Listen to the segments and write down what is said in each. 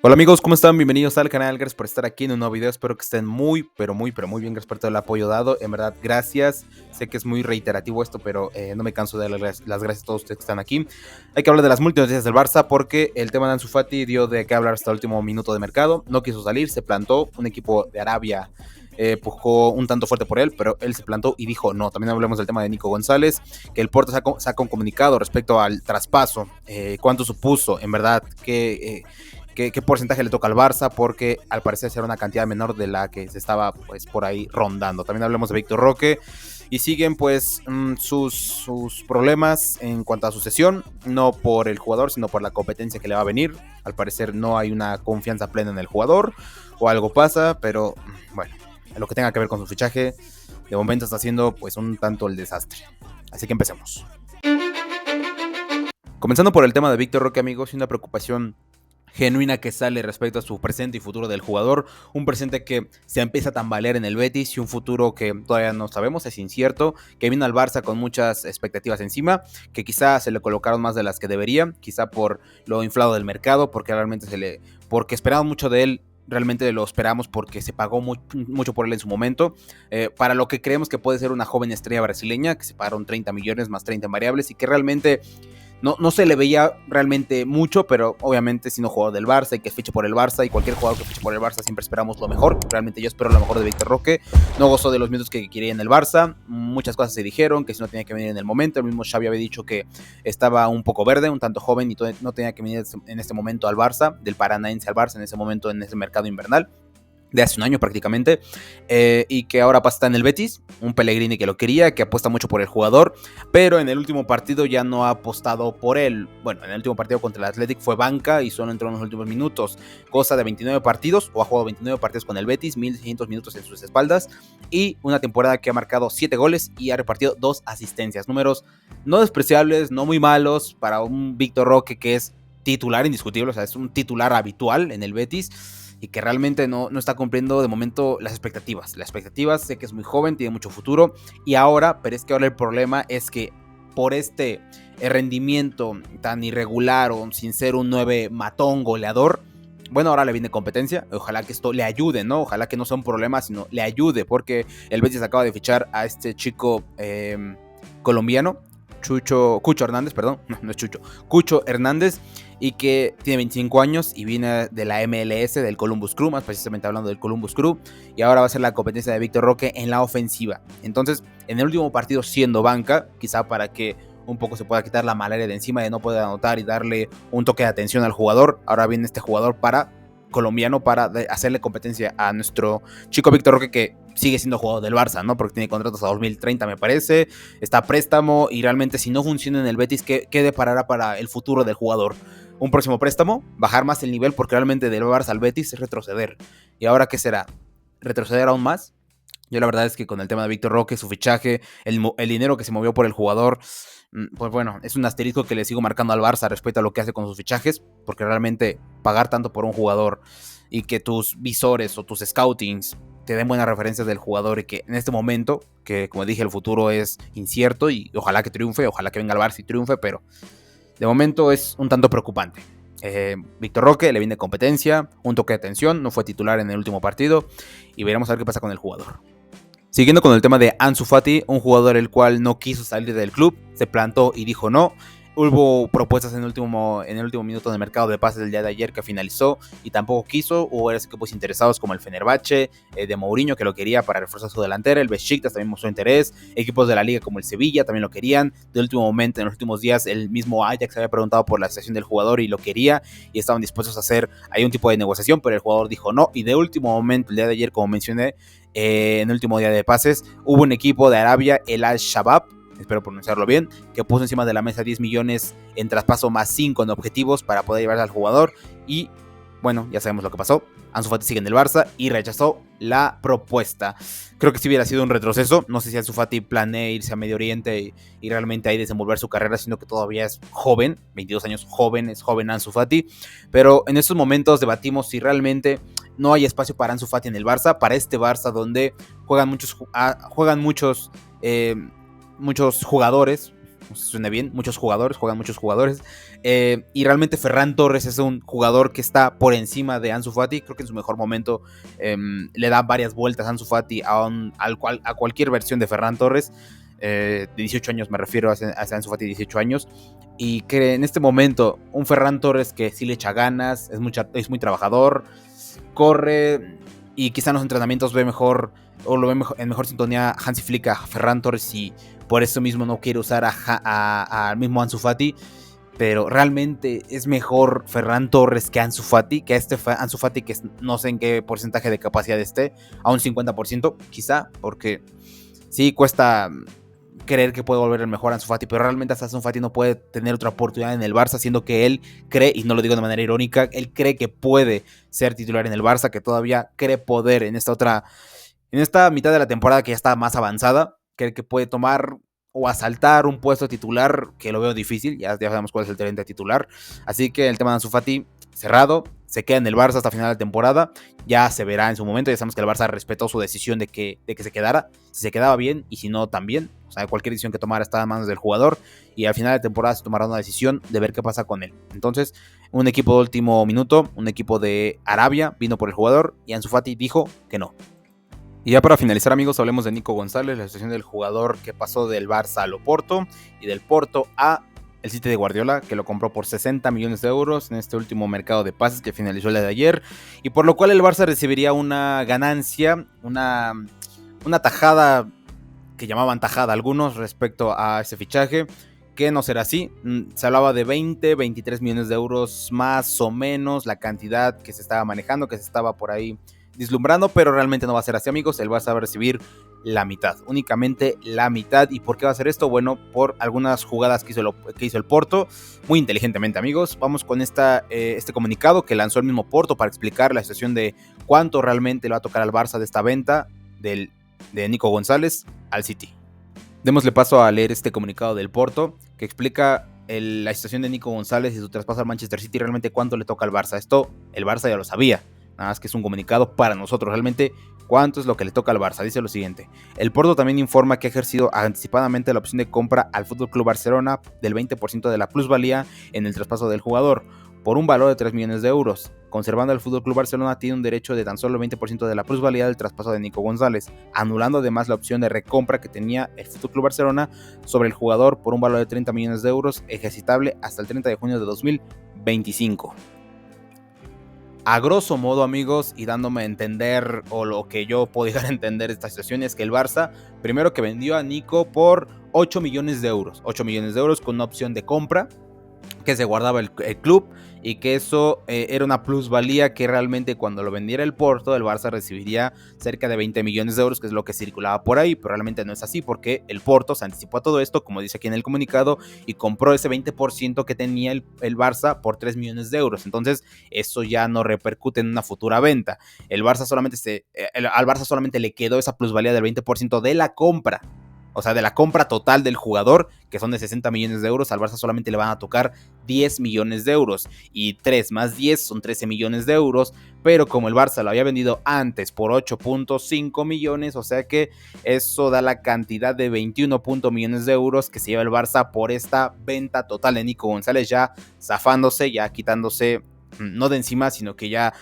Hola amigos, ¿cómo están? Bienvenidos al canal, gracias por estar aquí en un nuevo video, espero que estén muy bien, gracias por todo el apoyo dado, en verdad, gracias, sé que es muy reiterativo esto, pero no me canso de darles las gracias a todos ustedes que están aquí. Hay que hablar de las múltiples noticias del Barça porque el tema de Ansu Fati dio de qué hablar hasta el último minuto de mercado, no quiso salir, se plantó, un equipo de Arabia empujó un tanto fuerte por él, pero él se plantó y dijo no. También hablemos del tema de Nico González, que el Porto saca un comunicado respecto al traspaso, cuánto supuso, en verdad, qué porcentaje le toca al Barça, porque al parecer será una cantidad menor de la que se estaba pues por ahí rondando. También hablemos de Víctor Roque y siguen pues sus problemas en cuanto a su cesión, no por el jugador sino por la competencia que le va a venir. Al parecer no hay una confianza plena en el jugador o algo pasa, pero bueno, en lo que tenga que ver con su fichaje, de momento está haciendo pues un tanto el desastre. Así que empecemos. Comenzando por el tema de Víctor Roque, amigos, y una preocupación genuina que sale respecto a su presente y futuro del jugador, un presente que se empieza a tambalear en el Betis y un futuro que todavía no sabemos, es incierto, que vino al Barça con muchas expectativas encima, que quizá se le colocaron más de las que debería, quizá por lo inflado del mercado, porque realmente porque esperaban mucho de él. Realmente lo esperamos porque se pagó mucho por él en su momento, para lo que creemos que puede ser una joven estrella brasileña, que se pagaron 30 millones más 30 en variables y que realmente no se le veía realmente mucho, pero obviamente siendo jugador del Barça y que fiche por el Barça, y cualquier jugador que fiche por el Barça siempre esperamos lo mejor. Realmente yo espero lo mejor de Víctor Roque. No gozó de los minutos que quería en el Barça, muchas cosas se dijeron, que si no tenía que venir en el momento. El mismo Xavi había dicho que estaba un poco verde, un tanto joven y no tenía que venir en este momento al Barça, del Paranaense al Barça en ese momento, en ese mercado invernal de hace un año prácticamente, y que ahora está en el Betis, un Pellegrini que lo quería, que apuesta mucho por el jugador, pero en el último partido ya no ha apostado por él. Bueno, en el último partido contra el Athletic fue banca y solo entró en los últimos minutos, cosa de 29 partidos, o ha jugado 29 partidos con el Betis, 1600 minutos en sus espaldas, y una temporada que ha marcado 7 goles y ha repartido 2 asistencias, números no despreciables, no muy malos para un Víctor Roque que es titular indiscutible, o sea, es un titular habitual en el Betis, y que realmente no está cumpliendo de momento las expectativas. Las expectativas, sé que es muy joven, tiene mucho futuro, y ahora, pero es que ahora el problema es que por este rendimiento tan irregular o sin ser un 9 matón goleador, bueno, ahora le viene competencia, ojalá que esto le ayude, ¿no? Ojalá que no sea un problema, sino le ayude, porque el Betis acaba de fichar a este chico colombiano, Cucho Hernández, perdón, no es Chucho, Cucho Hernández, y que tiene 25 años y viene de la MLS, del Columbus Crew, más precisamente hablando del Columbus Crew, y ahora va a ser la competencia de Víctor Roque en la ofensiva. Entonces, en el último partido siendo banca, quizá para que un poco se pueda quitar la malaria de encima de no poder anotar y darle un toque de atención al jugador, ahora viene este jugador colombiano para hacerle competencia a nuestro chico Víctor Roque, que sigue siendo jugador del Barça, ¿no? Porque tiene contratos a 2030, me parece, está a préstamo, y realmente si no funciona en el Betis, ¿qué deparará para el futuro del jugador? Un próximo préstamo, bajar más el nivel, porque realmente del Barça al Betis es retroceder. ¿Y ahora qué será? ¿Retroceder aún más? Yo la verdad es que con el tema de Víctor Roque, su fichaje, el dinero que se movió por el jugador, pues bueno, es un asterisco que le sigo marcando al Barça respecto a lo que hace con sus fichajes, porque realmente pagar tanto por un jugador y que tus visores o tus scoutings te den buenas referencias del jugador, y que en este momento, que como dije el futuro es incierto y ojalá que triunfe, ojalá que venga al Barça y triunfe, pero de momento es un tanto preocupante. Víctor Roque le viene competencia, un toque de atención, no fue titular en el último partido y veremos a ver qué pasa con el jugador. Siguiendo con el tema de Ansu Fati, un jugador el cual no quiso salir del club, se plantó y dijo no. Hubo propuestas en el último minuto del mercado de pases del día de ayer que finalizó y tampoco quiso. Hubo varios equipos interesados como el Fenerbahce, de Mourinho, que lo quería para reforzar su delantera. El Besiktas también mostró interés. Equipos de la liga como el Sevilla también lo querían. De último momento, en los últimos días, el mismo Ajax había preguntado por la situación del jugador y lo quería. Y estaban dispuestos a hacer ahí un tipo de negociación, pero el jugador dijo no. Y de último momento, el día de ayer, como mencioné, en el último día de pases, hubo un equipo de Arabia, el Al-Shabaab, espero pronunciarlo bien, que puso encima de la mesa 10 millones en traspaso más 5 en objetivos para poder llevarse al jugador. Y bueno, ya sabemos lo que pasó. Ansu Fati sigue en el Barça y rechazó la propuesta. Creo que si hubiera sido un retroceso. No sé si Ansu Fati planea irse a Medio Oriente y realmente ahí desenvolver su carrera, sino que todavía es joven, 22 años, es joven Ansu Fati. Pero en estos momentos debatimos si realmente no hay espacio para Ansu Fati en el Barça, para este Barça donde juegan muchos jugadores suene bien, muchos jugadores, juegan muchos jugadores, y realmente Ferran Torres es un jugador que está por encima de Ansu Fati. Creo que en su mejor momento le da varias vueltas a Ansu Fati a cualquier versión de Ferran Torres, de 18 años me refiero, a Ansu Fati de 18 años, y que en este momento un Ferran Torres que sí le echa ganas, es muy trabajador, corre, y quizá en los entrenamientos ve mejor, o lo ve mejor, en mejor sintonía Hansi Flick a Ferran Torres, y por eso mismo no quiere usar al mismo Ansu Fati. Pero realmente es mejor Ferran Torres que Ansu Fati, que Ansu Fati, que no sé en qué porcentaje de capacidad esté, a un 50%, quizá, porque sí cuesta creer que puede volver el mejor Ansu Fati, pero realmente hasta Ansu Fati no puede tener otra oportunidad en el Barça, siendo que él cree, y no lo digo de manera irónica, él cree que puede ser titular en el Barça, que todavía cree poder en esta mitad de la temporada que ya está más avanzada, cree que puede tomar o asaltar un puesto titular, que lo veo difícil, ya sabemos cuál es el talento titular. Así que el tema de Ansu Fati cerrado, se queda en el Barça hasta final de temporada, ya se verá en su momento. Ya sabemos que el Barça respetó su decisión de que se quedara, si se quedaba bien, y si no también, o sea, cualquier decisión que tomara estaba en manos del jugador, y al final de temporada se tomará una decisión de ver qué pasa con él. Entonces, un equipo de último minuto, un equipo de Arabia, vino por el jugador, y Ansu Fati dijo que no. Y ya para finalizar, amigos, hablemos de Nico González, la situación del jugador que pasó del Barça al Oporto, y del Porto a el City de Guardiola, que lo compró por 60 millones de euros en este último mercado de pases que finalizó el día de ayer, y por lo cual el Barça recibiría una ganancia, una tajada, que llamaban tajada algunos, respecto a ese fichaje, que no será así. Se hablaba de 23 millones de euros más o menos, la cantidad que se estaba manejando, que se estaba por ahí vislumbrando, pero realmente no va a ser así, amigos. El Barça va a recibir la mitad, únicamente la mitad. ¿Y por qué va a ser esto? Bueno, por algunas jugadas que hizo el Porto, muy inteligentemente, amigos. Vamos con este comunicado que lanzó el mismo Porto para explicar la situación de cuánto realmente le va a tocar al Barça de esta venta de Nico González al City. Démosle paso a leer este comunicado del Porto, que explica la situación de Nico González y su traspaso al Manchester City, realmente cuánto le toca al Barça. Esto el Barça ya lo sabía, nada más que es un comunicado para nosotros, realmente cuánto es lo que le toca al Barça. Dice lo siguiente: el Porto también informa que ha ejercido anticipadamente la opción de compra al FC Barcelona del 20% de la plusvalía en el traspaso del jugador, por un valor de 3 millones de euros. Conservando el FC Barcelona tiene un derecho de tan solo el 20% de la plusvalía del traspaso de Nico González, anulando además la opción de recompra que tenía el FC Barcelona sobre el jugador por un valor de 30 millones de euros, ejercitable hasta el 30 de junio de 2025. A grosso modo, amigos, y dándome a entender, o lo que yo puedo llegar a entender de esta situación, es que el Barça, primero que vendió a Nico por 8 millones de euros. 8 millones de euros con una opción de compra que se guardaba el club, y que eso era una plusvalía que realmente cuando lo vendiera el Porto, el Barça recibiría cerca de 20 millones de euros, que es lo que circulaba por ahí, pero realmente no es así, porque el Porto se anticipó a todo esto, como dice aquí en el comunicado, y compró ese 20% que tenía el Barça por 3 millones de euros. Entonces eso ya no repercute en una futura venta. Al Barça solamente le quedó esa plusvalía del 20% de la compra. O sea, de la compra total del jugador, que son de 60 millones de euros, al Barça solamente le van a tocar 10 millones de euros. Y 3 más 10 son 13 millones de euros. Pero como el Barça lo había vendido antes por 8.5 millones, o sea que eso da la cantidad de 21 millones de euros que se lleva el Barça por esta venta total de Nico González, ya zafándose, ya quitándose, no de encima, sino que ya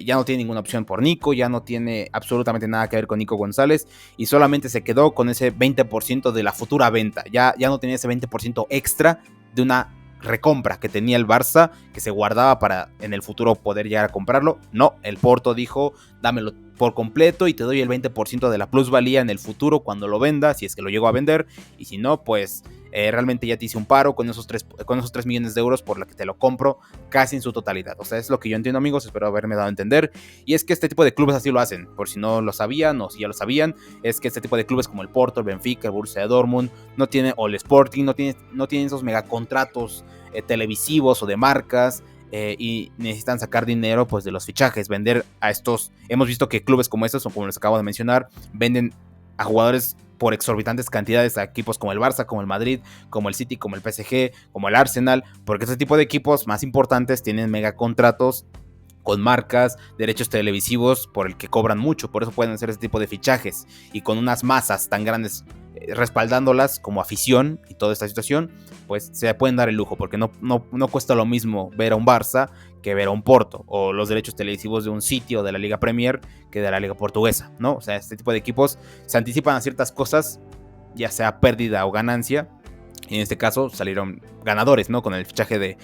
no tiene ninguna opción por Nico, ya no tiene absolutamente nada que ver con Nico González, y solamente se quedó con ese 20% de la futura venta. Ya no tenía ese 20% extra de una recompra que tenía el Barça, que se guardaba para en el futuro poder llegar a comprarlo. No, el Porto dijo: dámelo por completo y te doy el 20% de la plusvalía en el futuro cuando lo venda, si es que lo llego a vender, y si no, pues realmente ya te hice un paro con esos 3 millones de euros por la que te lo compro casi en su totalidad. O sea, es lo que yo entiendo, amigos, espero haberme dado a entender. Y es que este tipo de clubes así lo hacen, por si no lo sabían o si ya lo sabían, es que este tipo de clubes como el Porto, el Benfica, el Borussia de Dortmund, no tiene, o el Sporting, no tienen esos megacontratos televisivos o de marcas, y necesitan sacar dinero pues de los fichajes, vender a estos. Hemos visto que clubes como estos, o como les acabo de mencionar, venden a jugadores por exorbitantes cantidades a equipos como el Barça, como el Madrid, como el City, como el PSG, como el Arsenal, porque este tipo de equipos más importantes tienen megacontratos con marcas, derechos televisivos por el que cobran mucho, por eso pueden hacer este tipo de fichajes, y con unas masas tan grandes respaldándolas como afición y toda esta situación, pues se pueden dar el lujo, porque no cuesta lo mismo ver a un Barça que ver a un Porto, o los derechos televisivos de un sitio de la Liga Premier que de la Liga Portuguesa, ¿no? O sea, este tipo de equipos se anticipan a ciertas cosas, ya sea pérdida o ganancia, y en este caso salieron ganadores, ¿no? Con el fichaje de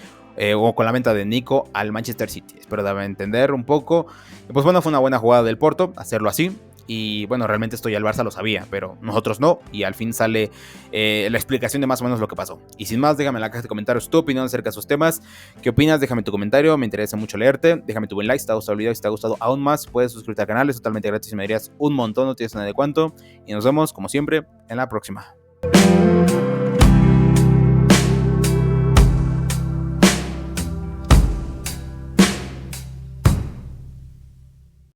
o con la venta de Nico al Manchester City. Espero darme a entender un poco. Y pues bueno, fue una buena jugada del Porto hacerlo así. Y bueno, realmente esto ya el Barça lo sabía, pero nosotros no. Y al fin sale la explicación de más o menos lo que pasó. Y sin más, déjame en la caja de comentarios tu opinión acerca de esos temas. ¿Qué opinas? Déjame tu comentario, me interesa mucho leerte. Déjame tu buen like si te ha gustado el video. Si te ha gustado aún más, puedes suscribirte al canal, es totalmente gratis y me darías un montón, no tienes nada de cuánto. Y nos vemos, como siempre, en la próxima.